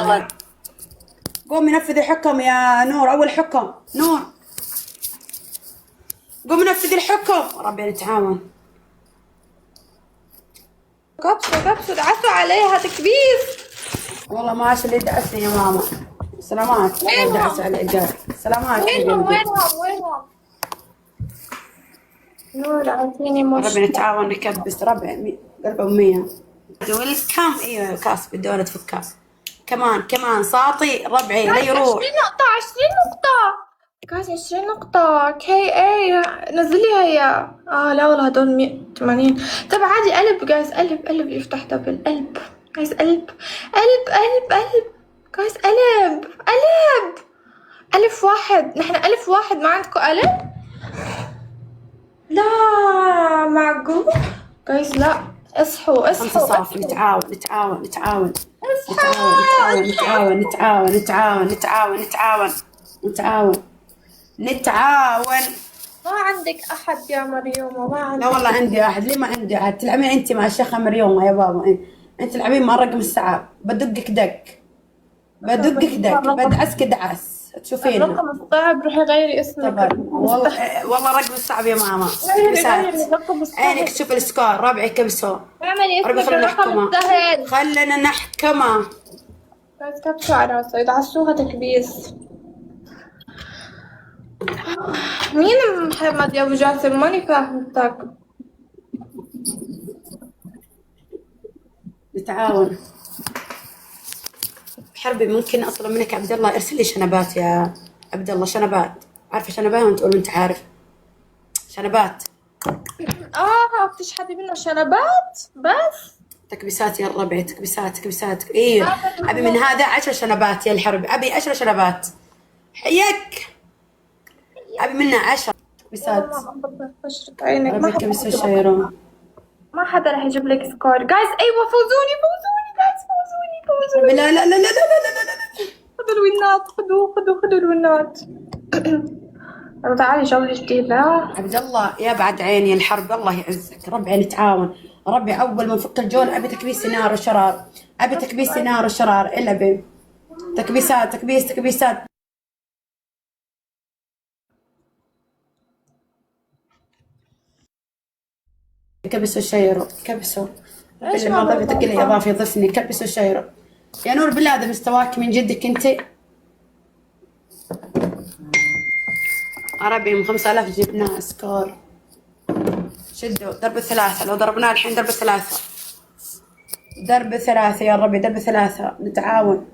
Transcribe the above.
اشتغل. قومي نفذي حكم يا نور. اول حكم نور، قومي نفذي الحكم. ربي نتعاون. كبسوا دعسوا عليها تكبيس. والله ما عاش اللي دعسني يا ماما. سلامات. الله دعس على الإيجار. سلامات يا قلبي. وينهم نور اعطيني ربي نتعاون نكبس. ربع قلب أمية. والكم ايوه كاس بدي تفكها. كمان ساطي ربعي لا يروح. 20 نقطة جايز 20 نقطة. كي اي نزليها يا لا والله هدول 180. طب عادي قلب جايز. قلب يفتح دبل. قلب جايز. قلب جايز. قلب ألف واحد. نحن ألف واحد ما عندكم قلب؟ لا معقول جايز. لا اصحوا. خمسة صافي. نتعاون. ما عندك أحد يا مريومة؟ ما عندك؟ لا والله عندي أحد. ليه ما عندي أحد؟ تلعبين أنت مع الشيخة مريومة يا بابا. أنت تلعبين مع رقم الساعة. بدقك دق. بدعسك دعس. تشوفين الرقم الصعب. روحي غيري اسمك. والله رقم الصعب يا ماما. عينك تشوف السكور. ربعي كبسوا. اعملي اسمك خلينا الرقم نحكمها. السهل. خلينا نحكمها. بس كبسوا على راسه يدعسوها تكبيس. مين محمد يا ابو جاسم؟ ماني فاهمتك. نتعاون. حربي ممكن اطلب منك عبد الله ارسل لي شنبات يا عبد الله. شنبات. عارفه شنبات وانت تقول انت عارف شنبات. بتشحتي منه شنبات بس. تكبيسات يا ربعي. تكبيسات. ايه ابي من هذا 10 شنبات يا الحرب. ابي 10 شنبات. حيك. ابي منه 10 تكبيسات. ربي كبسوا الشيرون. ما حدا رح يجيب لك سكور جايز. ايوه فوزوني جايز. فوزوني. لا. خذوا الوينات. خذوا الوينات. تعالي جولة جديدة. عبد الله يا بعد عيني الحرب. الله يعزك. ربعي نتعاون. ربي اول ما نفك الجول ابي تكبيس نار وشرار. الا بي تكبيسات. كبسوا الشيرو. ايش ما ضفت لي اضافي ضفني. كبسوا الشيرو يا نور. بالله هذا مستواك من جدك انت. ربي من 5000 جبنا سكور. شدوا ضرب الثلاثة. لو ضربناه الحين ضرب الثلاثة يا ربي. ضرب ثلاثة. نتعاون.